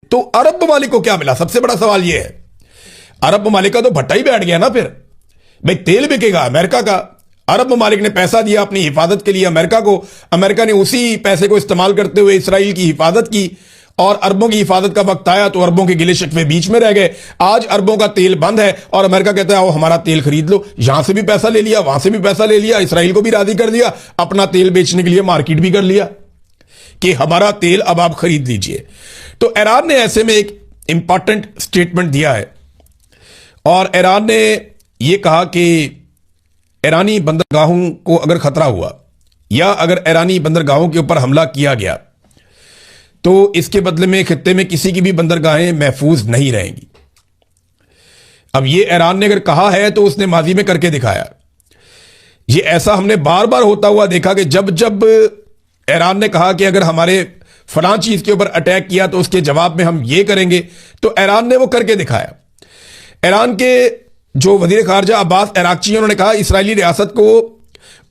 तो अरब ममालिक को क्या मिला? सबसे बड़ा सवाल यह है। अरब ममालिक का तो भट्टा ही बैठ गया ना। फिर भाई तेल बिकेगा अमेरिका का, अरब ममालिक ने पैसा दिया अपनी हिफाजत के लिए अमेरिका को, अमेरिका ने उसी पैसे को इस्तेमाल करते हुए इसराइल की हिफाजत की, और अरबों की हिफाजत का वक्त आया तो अरबों के गिले शिकवे बीच में रह गए। आज अरबों का तेल बंद है और अमेरिका कहता है आओ हमारा तेल खरीद लो। यहां से भी पैसा ले लिया, वहां से भी पैसा ले लिया, इसराइल को भी राजी कर दिया, अपना तेल बेचने के लिए मार्केट भी कर लिया कि हमारा तेल अब आप खरीद लीजिए। तो ईरान ने ऐसे में एक इंपॉर्टेंट स्टेटमेंट दिया है और ईरान ने यह कहा कि ईरानी बंदरगाहों को अगर खतरा हुआ या अगर ईरानी बंदरगाहों के ऊपर हमला किया गया तो इसके बदले में खित्ते में किसी की भी बंदरगाहें महफूज नहीं रहेंगी। अब यह ईरान ने अगर कहा है तो उसने माजी में करके दिखाया। यह ऐसा हमने बार बार होता हुआ देखा कि जब जब ईरान ने कहा कि अगर हमारे फलां चीज के ऊपर अटैक किया तो उसके जवाब में हम ये करेंगे, तो ईरान ने वो करके दिखाया। ईरान के जो वजीर खारजा अब्बास अराक्ची उन्होंने कहा इसराइली रियासत को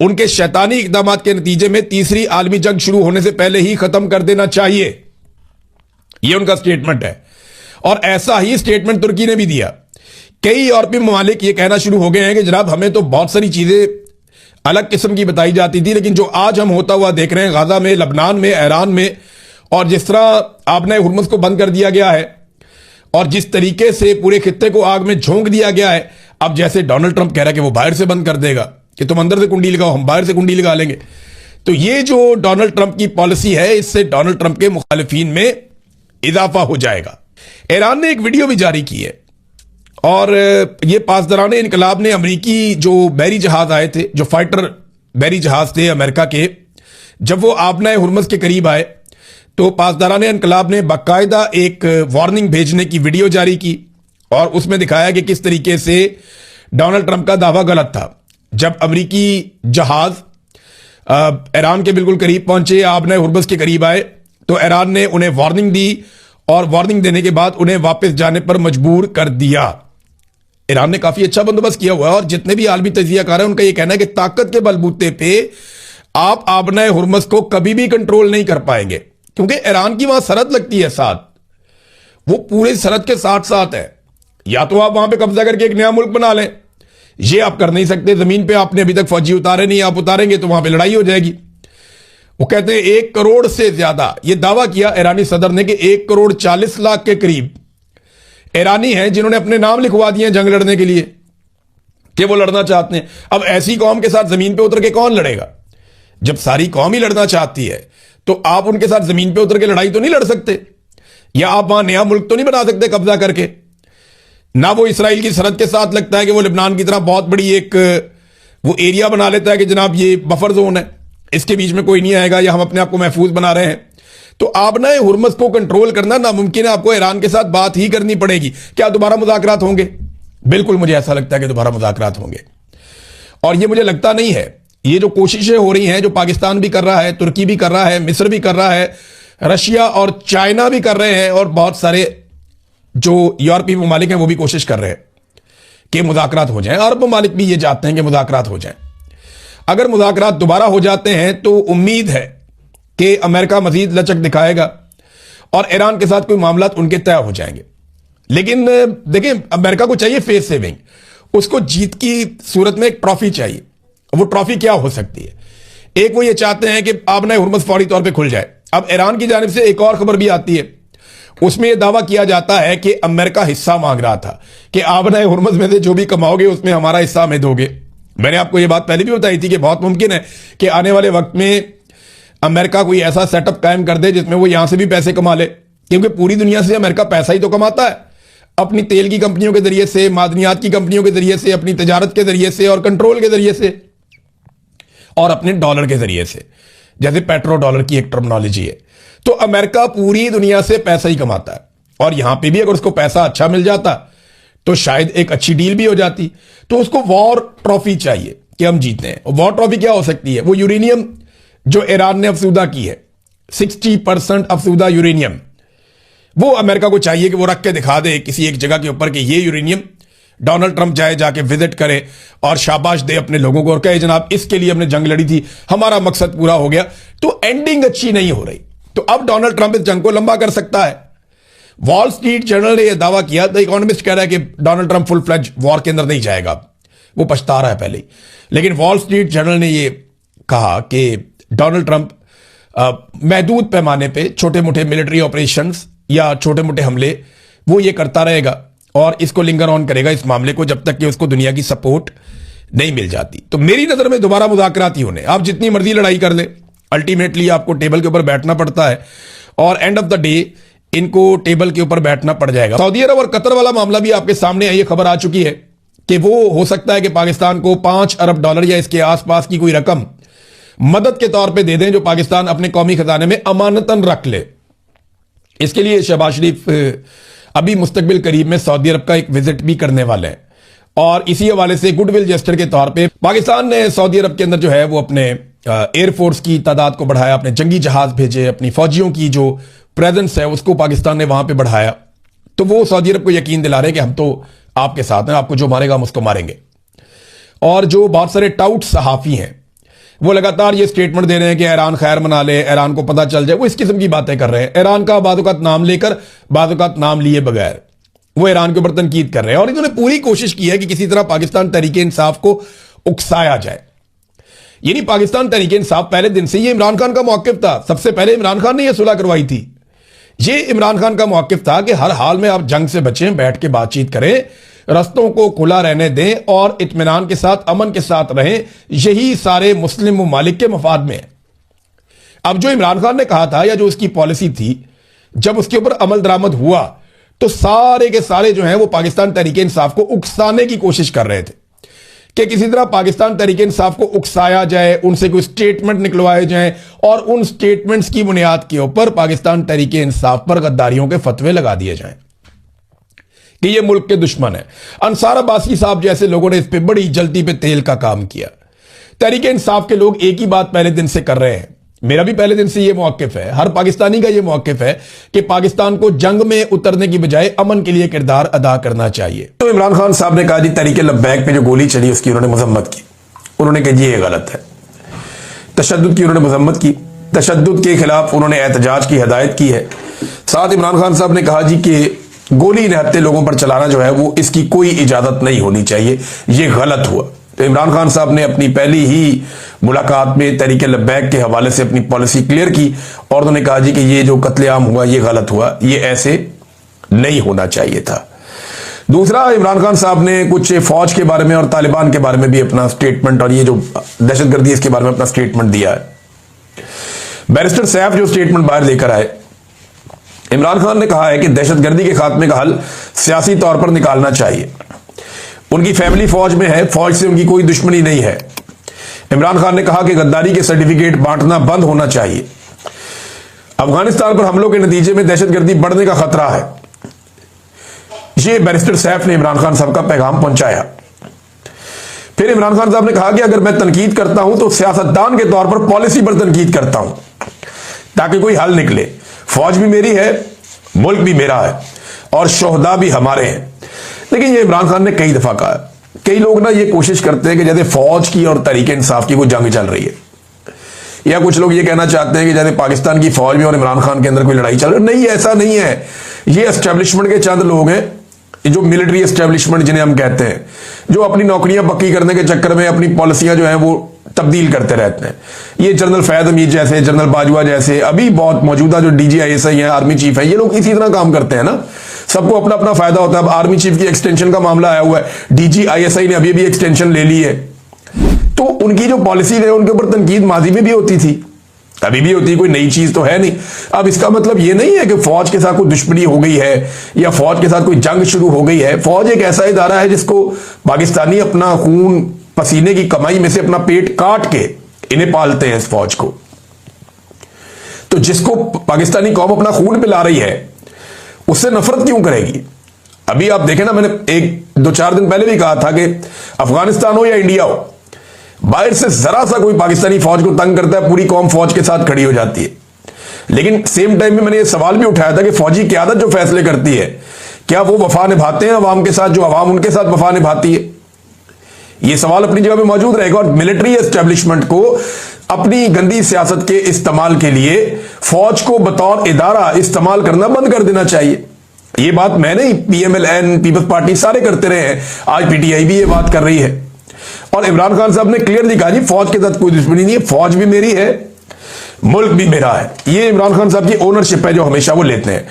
उनके शैतानी इकदाम के नतीजे में तीसरी आलमी जंग शुरू होने से पहले ही खत्म कर देना चाहिए। यह उनका स्टेटमेंट है और ऐसा ही स्टेटमेंट तुर्की ने भी दिया। कई यूरोपीय ममालिक यह कहना शुरू हो गए हैं कि जनाब हमें तो बहुत सारी चीजें अलग किस्म की बताई जाती थी, लेकिन जो आज हम होता हुआ देख रहे हैं गाजा में, लबनान में, ईरान में, और जिस तरह आपने हुर्मुज को बंद कर दिया गया है और जिस तरीके से पूरे खित्ते को आग में झोंक दिया गया है, अब जैसे डोनाल्ड ट्रंप कह रहा है कि वो बाहर से बंद कर देगा कि तुम अंदर से कुंडी लगाओ, हम बाहर से कुंडी लगा लेंगे। तो ये जो डोनाल्ड ट्रंप की पॉलिसी है, इससे डोनाल्ड ट्रंप के मुखालिफिन में इजाफा हो जाएगा। ईरान ने एक वीडियो भी जारी की है और ये पासदारान इनकलाब ने अमरीकी जो बहरी जहाज आए थे, जो फाइटर बहरी जहाज थे अमेरिका के, जब वो आबना हुर्मुज के करीब आए तो पासदारान इनकलाब ने बाकायदा एक वार्निंग भेजने की वीडियो जारी की और उसमें दिखाया कि किस तरीके से डोनाल्ड ट्रंप का दावा गलत था। जब अमरीकी जहाज ईरान के बिल्कुल करीब पहुंचे, आबना हुर्मुज के करीब आए, तो ईरान ने उन्हें वार्निंग दी और वार्निंग देने के बाद उन्हें वापस जाने पर मजबूर कर दिया। ईरान ने काफी अच्छा बंदोबस्त किया हुआ है और जितने भी आलमी तजियाकार हैं उनका यह कहना है कि ताकत के बलबूते पे आप आबना हुर्मुज को कभी भी कंट्रोल नहीं कर पाएंगे, क्योंकि ईरान की वहां सरहद लगती है साथ, वो पूरे सरहद के साथ साथ है। या तो आप वहां पे कब्जा करके एक नया मुल्क बना लें, ये आप कर नहीं सकते। जमीन पे आपने अभी तक फौजी उतारे नहीं, आप उतारेंगे तो वहां पे लड़ाई हो जाएगी। वो कहते हैं 1 करोड़ से ज्यादा, ये दावा किया ईरानी सदर ने कि 1 करोड़ 40 लाख के करीब ईरानी हैं जिन्होंने अपने नाम लिखवा दिए जंग लड़ने के लिए कि वो लड़ना चाहते हैं। अब ऐसी कौम के साथ जमीन पे उतर के कौन लड़ेगा? जब सारी कौम ही लड़ना चाहती है तो आप उनके साथ जमीन पे उतर के लड़ाई तो नहीं लड़ सकते, या आप वहां नया मुल्क तो नहीं बना सकते कब्जा करके। ना वो इसराइल की सरहद के साथ लगता है कि वो लेबनान की तरह बहुत बड़ी एक वो एरिया बना लेता है कि जनाब ये बफर जोन है, इसके बीच में कोई नहीं आएगा, या हम अपने आप को महफूज बना रहे हैं। तो आबना हुर्मुज को कंट्रोल करना नामुमकिन है। आपको ईरान के साथ बात ही करनी पड़ेगी। क्या दोबारा मुज़ाकरात होंगे? बिल्कुल मुझे ऐसा लगता है कि दोबारा मुज़ाकरात होंगे, और ये मुझे लगता नहीं है। ये जो कोशिशें हो रही हैं, जो पाकिस्तान भी कर रहा है, तुर्की भी कर रहा है, मिस्र भी कर रहा है, रशिया और चाइना भी कर रहे हैं, और बहुत सारे जो यूरोपीय ममालिक हैं वो भी कोशिश कर रहे हैं कि मुज़ाकरात हो जाएं। अरब ममालिक भी ये चाहते हैं कि मुज़ाकरात हो जाएं। अगर मुज़ाकरात दोबारा हो जाते हैं तो उम्मीद है कि अमेरिका मजीद लचक दिखाएगा और ईरान के साथ कोई मामला उनके तय हो जाएंगे। लेकिन देखिए, अमेरिका को चाहिए फेस सेविंग, उसको जीत की सूरत में एक ट्रॉफी चाहिए। वो ट्रॉफी क्या हो सकती है? एक, वो ये चाहते हैं कि आबना हुर्मुज फौरी तौर पे खुल जाए। अब ईरान की जानिब से एक और खबर भी आती है, उसमें यह दावा किया जाता है कि अमेरिका हिस्सा मांग रहा था कि आबना हुर्मुज में से जो भी कमाओगे उसमें हमारा हिस्सा हमें दोगे। मैंने आपको यह बात पहले भी बताई थी कि बहुत मुमकिन है कि आने वाले वक्त में अमेरिका कोई ऐसा सेटअप कायम कर दे जिसमें वो यहां से भी पैसे कमा ले, क्योंकि पूरी दुनिया से अमेरिका पैसा ही तो कमाता है, अपनी तेल की कंपनियों के जरिए से, मादनियात की कंपनियों के जरिए से, अपनी तजारत के जरिए से और कंट्रोल के जरिए से, और अपने डॉलर के जरिए से, जैसे पेट्रो डॉलर की एक टर्मिनोलॉजी है। तो अमेरिका पूरी दुनिया से पैसा ही कमाता है, और यहां पे भी अगर उसको पैसा अच्छा मिल जाता तो शायद एक अच्छी डील भी हो जाती। तो उसको वॉर ट्रॉफी चाहिए कि हम जीते हैं। वॉर ट्रॉफी क्या हो सकती है? वो यूरेनियम जो ईरान ने अफसूदा की है, 60% अफसूदा यूरेनियम, वो अमेरिका को चाहिए कि वो रख के दिखा दे किसी एक जगह के ऊपर कि ये यूरेनियम, डोनाल्ड ट्रंप जाए, जाके विजिट करे और शाबाश दे अपने लोगों को और कहे जनाब इसके लिए हमने जंग लड़ी थी, हमारा मकसद पूरा हो गया। तो एंडिंग अच्छी नहीं हो रही। तो अब डोनाल्ड ट्रंप इस जंग को लंबा कर सकता है। वॉल स्ट्रीट जर्नल ने यह दावा किया, द इकोनॉमिस्ट कह रहा है कि Donald Trump full fledged war के अंदर नहीं जाएगा, वो पछता रहा है पहले ही। लेकिन वॉल स्ट्रीट जर्नल ने यह कहा कि डोनाल्ड ट्रंप महदूद पैमाने पे छोटे मोटे मिलिट्री ऑपरेशंस या छोटे मोटे हमले वो ये करता रहेगा और इसको लिंगर ऑन करेगा इस मामले को जब तक कि उसको दुनिया की सपोर्ट नहीं मिल जाती। तो मेरी नजर में दोबारा मुज़ाकरात ही होने, आप जितनी मर्जी लड़ाई कर ले, अल्टीमेटली आपको टेबल के ऊपर बैठना पड़ता है और एंड ऑफ द डे इनको टेबल के ऊपर बैठना पड़ जाएगा। सऊदी अरब और कतर वाला मामला भी आपके सामने ये खबर आ चुकी है कि वो हो सकता है कि पाकिस्तान को $5 अरब या इसके आसपास की कोई रकम मदद के तौर पे दे दें जो पाकिस्तान अपने कौमी खजाने में अमानतन रख ले। इसके लिए शहबाज शरीफ अभी मुस्तकबिल करीब में सऊदी अरब का एक विजिट भी करने वाले हैं और इसी हवाले से गुडविल जेस्टर के तौर पे पाकिस्तान ने सऊदी अरब के अंदर जो है वो अपने एयरफोर्स की तादाद को बढ़ाया, अपने जंगी जहाज भेजे, अपनी फौजियों की जो प्रेजेंस है उसको पाकिस्तान ने वहां पे बढ़ाया। तो वो सऊदी अरब को यकीन दिला रहे कि हम तो आपके साथ हैं, आपको जो मारेगा हम उसको मारेंगे। और जो बहुत सारे टाउट सहाफी हैं वो लगातार ये स्टेटमेंट दे रहे हैं कि ईरान खैर मना ले, ईरान को पता चल जाए, वो इस किस्म की बातें कर रहे हैं। ईरान का बादुकात नाम लेकर बादुकात नाम लिए बगैर वो ईरान के ऊपर तनकीद कर रहे हैं और इन्होंने पूरी कोशिश की है कि किसी तरह पाकिस्तान तहरीके इंसाफ को उकसाया जाए। यानी पाकिस्तान तहरीके इंसाफ पहले दिन से ये इमरान खान का मौकिफ था, सबसे पहले इमरान खान ने यह सुलह करवाई थी। ये इमरान खान का मौकिफ था कि हर हाल में आप जंग से बचें, बैठ के बातचीत करें, रस्तों को खुला रहने दें और इत्मीनान के साथ, अमन के साथ रहें। यही सारे मुस्लिम ममालिक के मफाद में है। अब जो इमरान खान ने कहा था या जो उसकी पॉलिसी थी, जब उसके ऊपर अमल दरामद हुआ तो सारे के सारे जो हैं वो पाकिस्तान तहरीके इंसाफ को उकसाने की कोशिश कर रहे थे कि किसी तरह पाकिस्तान तहरीके इंसाफ को उकसाया जाए, उनसे कोई स्टेटमेंट निकलवाए जाएं और उन स्टेटमेंट्स की बुनियाद के ऊपर पाकिस्तान तहरीके इंसाफ पर गद्दारियों के फतवे लगा दिए जाएं कि ये मुल्क के दुश्मन है। अंसार अब्बासी साहब जैसे लोगों ने इस पे बड़ी जल्दी पे तेल का काम किया। तहरीके इंसाफ के लोग एक ही बात पहले दिन से कर रहे हैं, मेरा भी पहले दिन से ये मौकिफ है, हर पाकिस्तानी का ये मौकिफ है कि पाकिस्तान को जंग में उतरने की बजाय अमन के लिए किरदार अदा करना चाहिए। तो इमरान खान साहब ने कहा जी तहरीके लब्बैक पे जो गोली चली उसकी उन्होंने मजम्मत की, उन्होंने कहा ये गलत है। तशद्दुद की उन्होंने मजम्मत की, तशद्दुद के खिलाफ उन्होंने एहतजाज की हिदायत की है। साथ इमरान खान साहब ने कहा जी कि गोली निहत्ते लोगों पर चलाना जो है वो इसकी कोई इजाजत नहीं होनी चाहिए, ये गलत हुआ। तो इमरान खान साहब ने अपनी पहली ही मुलाकात में तहरीके लब्बैक के हवाले से अपनी पॉलिसी क्लियर की और उन्होंने कहा जी कि ये जो कत्लेआम हुआ ये गलत हुआ, ये ऐसे नहीं होना चाहिए था। दूसरा, इमरान खान साहब ने कुछ फौज के बारे में और तालिबान के बारे में भी अपना स्टेटमेंट और ये जो दहशतगर्दी इसके बारे में अपना स्टेटमेंट दिया है। बैरिस्टर सैफ जो स्टेटमेंट बाहर लेकर आए, इमरान खान ने कहा है कि दहशतगर्दी के खात्मे का हल सियासी तौर पर निकालना चाहिए। उनकी फैमिली फौज में है, फौज से उनकी कोई दुश्मनी नहीं है। इमरान खान ने कहा कि गद्दारी के सर्टिफिकेट बांटना बंद होना चाहिए। अफगानिस्तान पर हमलों के नतीजे में दहशतगर्दी बढ़ने का खतरा है। यह बैरिस्टर सैफ ने इमरान खान साहब का पैगाम पहुंचाया। फिर इमरान खान साहब ने कहा कि अगर मैं तनकीद करता हूं तो सियासतदान के तौर पर पॉलिसी पर तनकीद करता हूं ताकि कोई हल निकले। फौज भी मेरी है, मुल्क भी मेरा है और शोहदा भी हमारे हैं। लेकिन ये इमरान खान ने कई दफा कहा, कई लोग ना ये कोशिश करते हैं कि जैसे फौज की और तहरीके इंसाफ की कोई जंग चल रही है, या कुछ लोग ये कहना चाहते हैं कि जैसे पाकिस्तान की फौज में और इमरान खान के अंदर कोई लड़ाई चल रही है। नहीं, ऐसा नहीं है। ये एस्टेब्लिशमेंट के चंद लोग हैं, जो मिलिट्री एस्टेब्लिशमेंट जिन्हें हम कहते हैं, जो अपनी नौकरियां पक्की करने के चक्कर में अपनी पॉलिसियां जो है वो तब्दील करते रहते हैं। ये जनरल फैद हमीद जैसे, जनरल बाजवा जैसे, अभी बहुत मौजूदा जो DGISI है, आर्मी चीफ है, ये लोग इसी तरह काम करते हैं ना। सबको अपना अपना फायदा होता है। अब आर्मी चीफ की एक्सटेंशन का मामला आया हुआ है, DGISI ने अभी भी एक्सटेंशन ले ली है। तो उनकी जो पॉलिसी है उनके ऊपर तनकीद माजी में भी होती थी, अभी भी होती है, कोई नई चीज तो है नहीं। अब इसका मतलब ये नहीं है कि फौज के साथ कोई दुश्मनी हो गई है या फौज के साथ कोई जंग शुरू हो गई है। फौज एक ऐसा इदारा है जिसको पाकिस्तानी अपना खून पसीने की कमाई में से अपना पेट काट के इन्हें पालते हैं, इस फौज को। तो जिसको पाकिस्तानी कौम अपना खून पिला रही है उससे नफरत क्यों करेगी? अभी आप देखें ना, मैंने 1-2-4 दिन पहले भी कहा था कि अफगानिस्तान हो या इंडिया हो, बाहर से जरा सा कोई पाकिस्तानी फौज को तंग करता है, पूरी कौम फौज के साथ खड़ी हो जाती है। लेकिन सेम टाइम में मैंने ये सवाल भी उठाया था कि फौजी क़यादत जो फैसले करती है, क्या वो वफा निभाते हैं अवाम के साथ, जो अवाम उनके साथ वफा निभाती है? ये सवाल अपनी जगह पे मौजूद रहेगा। और मिलिट्री एस्टेब्लिशमेंट को अपनी गंदी सियासत के इस्तेमाल के लिए फौज को बतौर इदारा इस्तेमाल करना बंद कर देना चाहिए। ये बात मैं नहीं, PMLN, पीपल्स पार्टी सारे करते रहे हैं, आज PTI भी ये बात कर रही है। और इमरान खान साहब ने क्लियरली कहा जी फौज के साथ कोई दुश्मनी नहीं है, फौज भी मेरी है, मुल्क भी मेरा है। ये इमरान खान साहब की ओनरशिप है जो हमेशा वो लेते हैं।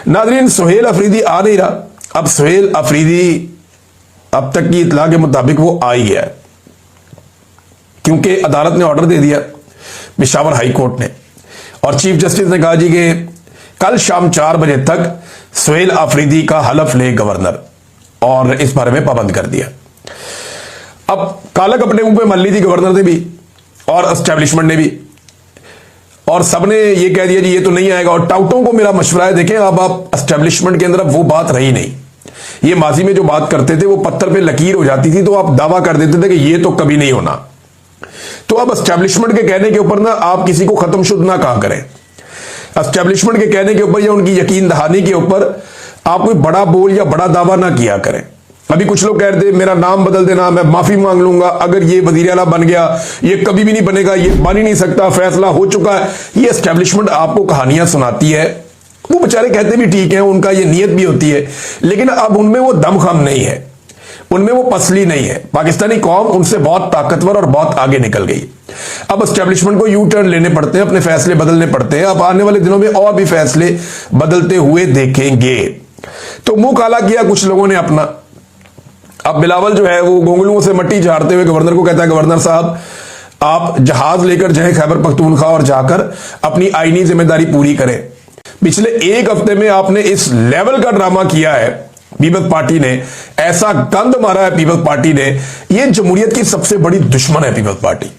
नाज़रीन, सुहेल अफरीदी आ नहीं रहा। अब सुहेल अफरीदी अब तक की इतला के मुताबिक वो आ ही गया है, क्योंकि अदालत ने ऑर्डर दे दिया, पेशावर हाई कोर्ट ने, और चीफ जस्टिस ने कहा जी कि कल शाम 4 बजे तक सुहेल अफरीदी का हलफ ले गवर्नर, और इस बारे में पाबंद कर दिया। अब कालक अपने मुंह पे मल ली थी गवर्नर ने भी और एस्टेब्लिशमेंट ने भी, और सबने ये कह दिया जी ये तो नहीं आएगा। और टाउटों को मेरा मशवरा है, देखें अब आप एस्टेब्लिशमेंट के अंदर अब वो बात रही नहीं। ये माजी में जो बात करते थे वो पत्थर पे लकीर हो जाती थी, तो आप दावा कर देते थे कि ये तो कभी नहीं होना। तो अब एस्टेब्लिशमेंट के कहने के ऊपर ना आप किसी को खत्म शुद्ध ना कहा करें। एस्टेब्लिशमेंट के कहने के ऊपर या उनकी यकीन दहानी के ऊपर आप कोई बड़ा बोल या बड़ा दावा ना किया करें। अभी कुछ लोग कह रहे थे मेरा नाम बदल देना, मैं माफी मांग लूंगा अगर ये वजीर आला बन गया, ये कभी भी नहीं बनेगा, ये बन ही नहीं सकता, फैसला हो चुका है। ये एस्टेब्लिशमेंट आपको कहानियां सुनाती है। वो बेचारे कहते भी ठीक है, उनका ये नीयत भी होती है, लेकिन अब उनमें वो दमखम नहीं है, उनमें वो पसली नहीं है। पाकिस्तानी कौम उनसे बहुत ताकतवर और बहुत आगे निकल गई। अब एस्टेब्लिशमेंट को यू टर्न लेने पड़ते हैं, अपने फैसले बदलने पड़ते हैं। अब आने वाले दिनों में और भी फैसले बदलते हुए देखेंगे। तो मुंह काला किया कुछ लोगों ने अपना। अब बिलावल जो है वो गोंगलुओं से मट्टी झाड़ते हुए गवर्नर को कहता है, गवर्नर साहब आप जहाज लेकर जाएं खैबर पख्तूनख्वा और जाकर अपनी आईनी जिम्मेदारी पूरी करें। पिछले 1 हफ्ते में आपने इस लेवल का ड्रामा किया है, पीपल्स पार्टी ने ऐसा गंद मारा है, पीपल्स पार्टी ने, ये जमहूरियत की सबसे बड़ी दुश्मन है पीपल्स पार्टी।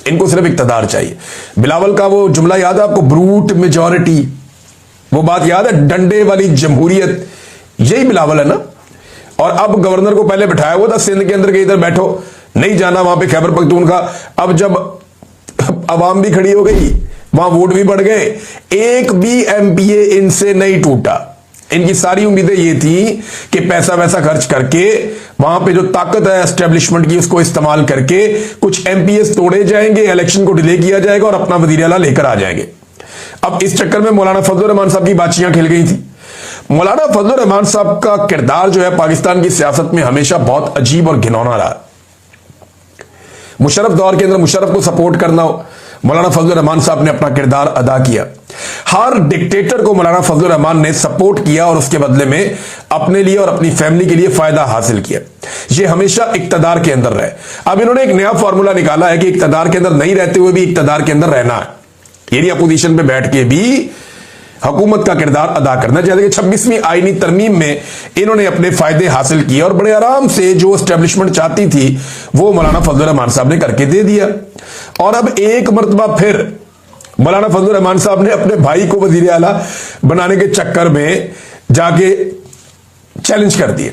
इनको सिर्फ इक्तदार चाहिए। बिलावल का वो जुमला याद है आपको, ब्रूट मेजॉरिटी, वो बात याद है, डंडे वाली जमहूरियत, यही बिलावल है ना। और अब गवर्नर को पहले बिठाया हुआ था सिंध के अंदर के इधर बैठो, नहीं जाना वहां पे खैबर पख्तूनख्वा। अब जब अवाम भी खड़ी हो गई, वहां वोट भी बढ़ गए, एक भी MPA इनसे नहीं टूटा। इनकी सारी उम्मीदें ये थी कि पैसा वैसा खर्च करके वहां पे जो ताकत है एस्टेब्लिशमेंट की उसको इस्तेमाल करके कुछ MPS तोड़े जाएंगे, इलेक्शन को डिले किया जाएगा और अपना वजीर आला लेकर आ जाएंगे। अब इस चक्कर में मौलाना फजलुर रहमान साहब की बाचियां खिल गई थी। मौलाना फजलुर रहमान साहब का किरदार जो है पाकिस्तान की सियासत में हमेशा बहुत अजीब और घिनौना रहा। मुशर्रफ दौर के अंदर मुशर्रफ को सपोर्ट करना हो, मौलाना फजलुर रहमान साहब ने अपना किरदार अदा किया। हर डिक्टेटर को मौलाना फजलुर रहमान ने सपोर्ट किया और उसके बदले में अपने लिए और अपनी फैमिली के लिए फायदा हासिल किया। ये हमेशा इक्तदार के अंदर रहे। अब इन्होंने एक नया फॉर्मूला निकाला है कि इक्तदार के अंदर नहीं रहते हुए भी इक्तदार के अंदर रहना है, यानी अपोजिशन पे बैठ के भी हुकूमत का किरदार अदा करना। जैसे कि 26वीं आईनी तरमीम में इन्होंने अपने फायदे हासिल किए और बड़े आराम से जो एस्टेब्लिशमेंट चाहती थी वो मौलाना फजलुर रहमान साहब ने करके दे दिया। और अब एक मरतबा फिर मौलाना फजलुर रहमान साहब ने अपने भाई को वजीर आला बनाने के चक्कर में जाके चैलेंज कर दिए,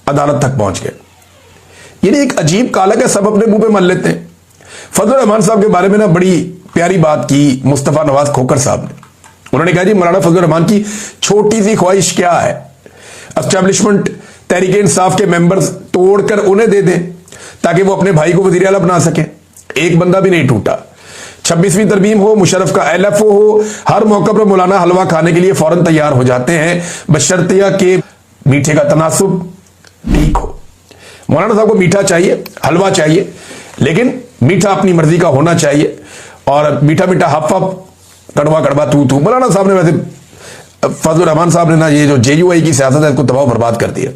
अदालत तक पहुंच गए। यानी एक अजीब कालक है, सब अपने मुंह पे मल लेते हैं। फजलुर रहमान साहब के बारे में ना बड़ी प्यारी बात की मुस्तफा नवाज खोकर साहब ने। उन्होंने कहा जी मौलाना फजलुर रहमान की छोटी सी ख्वाहिश क्या है, एस्टेब्लिशमेंट तहरीक इंसाफ के मेंबर्स तोड़कर उन्हें दे दें ताकि वो अपने भाई को वजीर आला बना सके। एक बंदा भी नहीं टूटा। 26वीं तरमीम हो, मुशर्रफ का LFO हो, हर मौके पर मौलाना हलवा खाने के लिए फौरन तैयार हो जाते हैं, बशर्तिया के मीठे का तनासुब ठीक हो। मौलाना साहब को मीठा चाहिए, हलवा चाहिए, लेकिन मीठा अपनी मर्जी का होना चाहिए और मीठा मीठा हफ हफ, कड़वा कड़वा तू तू। मौलाना साहब ने वैसे फजलुर रहमान साहब ने ना ये जो JUI की सियासत है इसको तबाह बर्बाद कर दिया।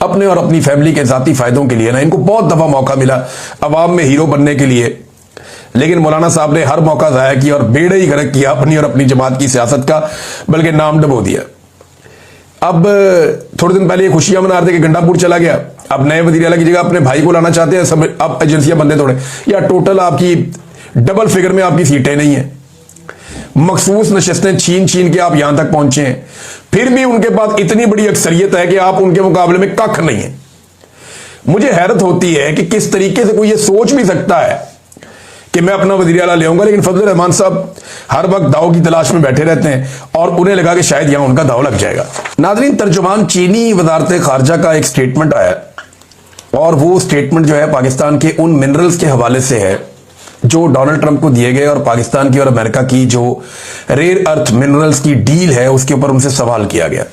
अपने और अपनी फैमिली के जाती फायदों के लिए ना इनको बहुत दफा मौका मिला अवाम में हीरो बनने के लिए, लेकिन मौलाना साहब ने हर मौका जाया किया और बेड़ा ही गर्क किया अपनी और अपनी जमात की सियासत का, बल्कि नाम डबो दिया। अब थोड़े दिन पहले ये खुशियां मना रहे थे कि गंडापुर चला गया, अब नए वजीर आला की जगह अपने भाई को लाना चाहते हैं, सब अब एजेंसियां बनने थोड़े, या टोटल आपकी डबल फिगर में आपकी सीटें नहीं है, मखसूस नशस्तें छीन छीन के आप यहां तक पहुंचे हैं, फिर भी उनके पास इतनी बड़ी अक्सरियत है कि आप उनके मुकाबले में कख नहीं है। मुझे हैरत होती है कि किस तरीके से कोई ये सोच भी सकता है कि मैं अपना वजीर आला ले आऊंगा, लेकिन फजलुर रहमान साहब हर वक्त दाव की तलाश में बैठे रहते हैं और उन्हें लगा कि शायद यहां उनका दाव लग जाएगा। नाज़रीन, तर्जुमान चीनी वजारत खारजा का एक स्टेटमेंट आया और वो स्टेटमेंट जो है पाकिस्तान के उन मिनरल्स के हवाले से है जो डोनाल्ड ट्रंप को दिए गए और पाकिस्तान की और अमेरिका की जो रेयर अर्थ मिनरल्स की डील है उसके ऊपर उनसे सवाल किया गया।